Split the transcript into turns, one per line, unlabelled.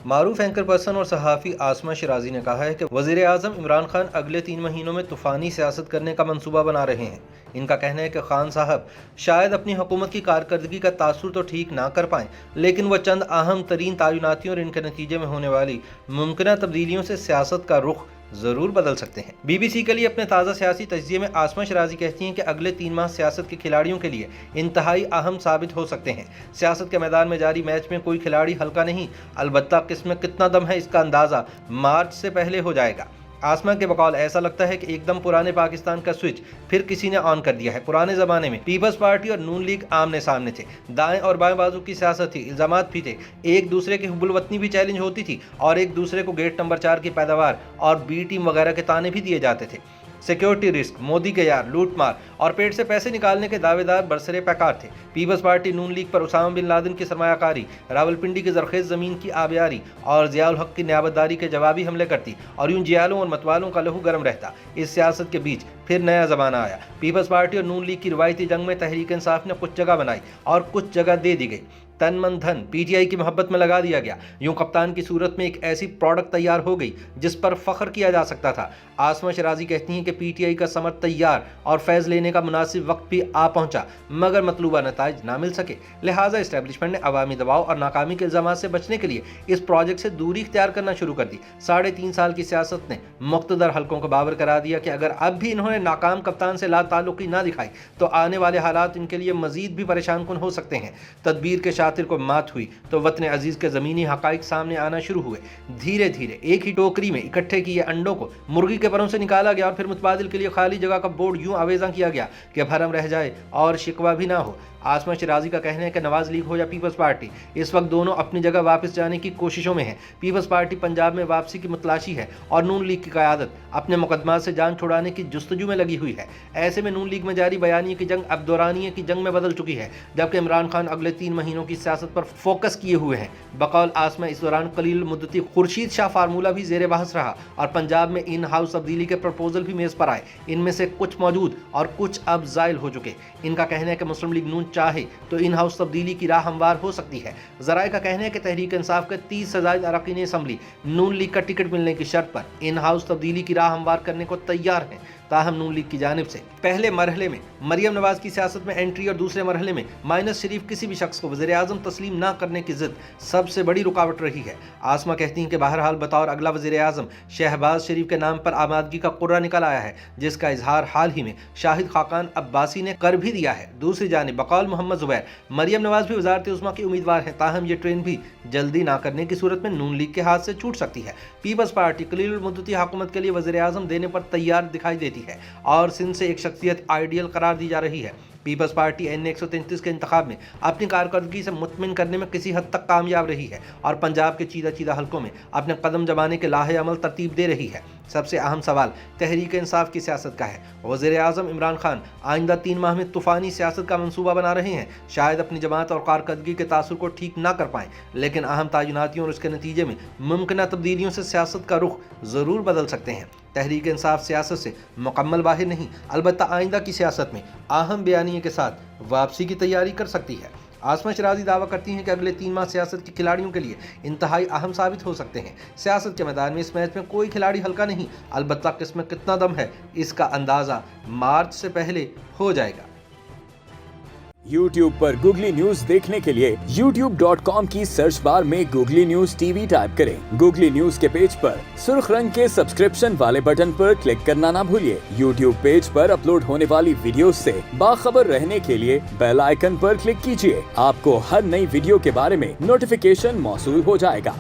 معروف anchor person اور صحافی آسمہ شیرازی نے کہا ہے کہ وزیر اعظم عمران خان اگلے 3 مہینوں میں طوفانی سیاست کرنے کا منصوبہ بنا رہے ہیں۔ ان کا کہنا ہے کہ خان صاحب شاید اپنی حکومت کی کارکردگی کا تاثر تو ٹھیک نہ کر پائیں، لیکن وہ چند اہم ترین تعیناتیوں اور ان کے نتیجے میں ہونے والی ممکنہ تبدیلیوں سے سیاست کا رخ ضرور بدل سکتے ہیں۔ بی بی سی کے لیے اپنے تازہ سیاسی تجزیے میں آسمہ شیرازی کہتی ہیں کہ اگلے 3 ماہ سیاست کے کھلاڑیوں کے لیے انتہائی اہم ثابت ہو سکتے ہیں۔ سیاست کے میدان میں جاری میچ میں کوئی کھلاڑی ہلکا نہیں، البتہ کس میں کتنا دم ہے اس کا اندازہ مارچ سے پہلے ہو جائے گا۔ آسمہ کے بقول ایسا لگتا ہے کہ ایک دم پرانے پاکستان کا سوئچ پھر کسی نے آن کر دیا ہے۔ پرانے زمانے میں پیپلز پارٹی اور نون لیگ آمنے سامنے تھے، دائیں اور بائیں بازو کی سیاست تھی، الزامات بھی تھے، ایک دوسرے کی حب الوطنی بھی چیلنج ہوتی تھی اور ایک دوسرے کو گیٹ نمبر 4 کی پیداوار اور بی ٹیم وغیرہ کے طعنے بھی دیے جاتے تھے۔ سیکیورٹی رسک، مودی کے یار، لوٹ مار اور پیٹ سے پیسے نکالنے کے دعوے دار برسرے پیکار تھے۔ پیپلز پارٹی نون لیگ پر اسامہ بن لادن کی سرمایہ کاری، راولپنڈی کی زرخیز زمین کی آبیاری اور ضیاء الحق کی نیابت داری کے جوابی حملے کرتی اور یوں جیالوں اور متوالوں کا لہو گرم رہتا۔ اس سیاست کے بیچ پھر نیا زمانہ آیا۔ پیپلز پارٹی اور نون لیگ کی روایتی جنگ میں تحریک انصاف نے کچھ جگہ بنائی اور کچھ جگہ دے دی گئی۔ تن من دھن پی ٹی آئی کی محبت میں لگا دیا گیا، یوں کپتان کی صورت میں ایک ایسی پروڈکٹ تیار ہو گئی جس پر فخر کیا جا سکتا تھا۔ آسمہ شیرازی کہتی ہیں کہ پی ٹی آئی کا ثمر تیار اور فیض لینے کا مناسب وقت بھی آ پہنچا، مگر مطلوبہ نتائج نہ مل سکے، لہٰذا اسٹیبلشمنٹ نے عوامی دباؤ اور ناکامی کے الزامات سے بچنے کے لیے اس پروجیکٹ سے دوری اختیار کرنا شروع کر دی۔ 3.5 سال کی سیاست نے مقتدر حلقوں کو باور کرا دیا کہ اگر اب بھی انہوں نے ناکام کپتان سے لا تعلقی نہ دکھائی تو آنے والے حالات ان کے لیے مزید بھی پریشان کن ہو سکتے ہیں۔ تدبیر کے شاطر کو مات ہوئی تو وطن عزیز کے زمینی حقائق سامنے آنا شروع ہوئے۔ دھیرے دھیرے ایک ہی ٹوکری میں اکٹھے کیے انڈوں کو مرغی کے پروں سے نکالا گیا اور پھر متبادل کے لیے خالی جگہ کا بورڈ یوں آویزاں کیا گیا کہ بھرم رہ جائے اور شکوہ بھی نہ ہو۔ آسمہ شیرازی کا کہنا ہے کہ نواز لیگ ہو یا پیپلز پارٹی، اس وقت دونوں اپنی جگہ واپس جانے کی کوششوں میں ہیں۔ پیپلز پارٹی پنجاب میں واپسی کی متلاشی ہے اور نون لیگ کی قیادت اپنے مقدمات سے جان چھڑانے کی جستجو میں لگی ہوئی ہے۔ ایسے میں نون لیگ میں جاری بیانیے کی جنگ اب دورانیے کی جنگ میں بدل چکی ہے، جبکہ عمران خان اگلے 3 مہینوں کی سیاست پر فوکس کیے ہوئے ہیں۔ بقول آسمہ اس دوران قلیل مدتی خورشید شاہ فارمولہ بھی زیر بحث رہا اور پنجاب میں ان ہاؤس تبدیلی کے پرپوزل بھی میز پر آئے، ان میں سے کچھ موجود اور کچھ اب زائل ہو چکے۔ ان کا کہنا ہے کہ مسلم لیگ نون چاہے تو ان ہاؤس تبدیلی کی راہ ہموار ہو سکتی ہے۔ ذرائع کا کہنا ہے کہ تحریک انصاف کے 30 سے زائد اراکین اسمبلی نون لیگ کا ٹکٹ ملنے کی شرط پر ان ہاؤس تبدیلی کی راہ ہموار کرنے کو تیار ہیں، تاہم نون لیگ کی جانب سے پہلے مرحلے میں مریم نواز کی سیاست میں انٹری اور دوسرے مرحلے میں مائنس شریف کسی بھی شخص کو وزیر اعظم تسلیم نہ کرنے کی ضد سب سے بڑی رکاوٹ رہی ہے۔ آسمہ کہتی ہیں کہ بہرحال بطور اگلا وزیر اعظم شہباز شریف کے نام پر آمادگی کا قرعہ نکل آیا ہے، جس کا اظہار حال ہی میں شاہد خاقان عباسی نے کر بھی دیا ہے۔ دوسری جانب بقول محمد زبیر، مریم نواز بھی وزارت عظمیٰ کی امیدوار ہیں، تاہم یہ ٹرین بھی جلدی نہ کرنے کی صورت میں نون لیگ کے ہاتھ سے چھوٹ سکتی ہے۔ پیپلز پارٹی قلیل المدتی حکومت کے لیے وزیر اعظم دینے پر تیار دکھائی دیتی ہے اور سندھ سے ایک شخصیت آئیڈیل قرار دی جا رہی ہے۔ پیپلز پارٹی این 133 کے انتخاب میں اپنی کارکردگی سے مطمئن کرنے میں کسی حد تک کامیاب رہی ہے اور پنجاب کے چیدہ حلقوں میں اپنے قدم جمانے کے لاہے عمل ترتیب دے رہی ہے۔ سب سے اہم سوال تحریک انصاف کی سیاست کا ہے۔ وزیر اعظم عمران خان آئندہ 3 ماہ میں طوفانی سیاست کا منصوبہ بنا رہے ہیں، شاید اپنی جماعت اور کارکردگی کے تاثر کو ٹھیک نہ کر پائیں، لیکن اہم تعیناتیوں اور اس کے نتیجے میں ممکنہ تبدیلیوں سے سیاست کا رخ ضرور بدل سکتے ہیں۔ تحریک انصاف سیاست سے مکمل باہر نہیں، البتہ آئندہ کی سیاست میں اہم بیانیے کے ساتھ واپسی کی تیاری کر سکتی ہے۔ آسمہ شیرازی دعویٰ کرتی ہیں کہ اگلے 3 ماہ سیاست کے کھلاڑیوں کے لیے انتہائی اہم ثابت ہو سکتے ہیں۔ سیاست کے میدان میں اس میچ میں کوئی کھلاڑی ہلکا نہیں، البتہ کس میں کتنا دم ہے اس کا اندازہ مارچ سے پہلے ہو جائے گا۔
YouTube پر گوگلی نیوز دیکھنے کے لیے youtube.com کی سرچ بار میں googly news T V type کریں۔ گوگلی نیوز کے پیج پر سرخ رنگ کے سبسکرپشن والے بٹن پر کلک کرنا نہ بھولیے۔ YouTube پیج پر اپلوڈ ہونے والی ویڈیوز سے باخبر رہنے کے لیے بیل آئیکن پر کلک کیجیے۔ آپ کو ہر نئی ویڈیو کے بارے میں نوٹیفیکیشن موصول ہو جائے گا۔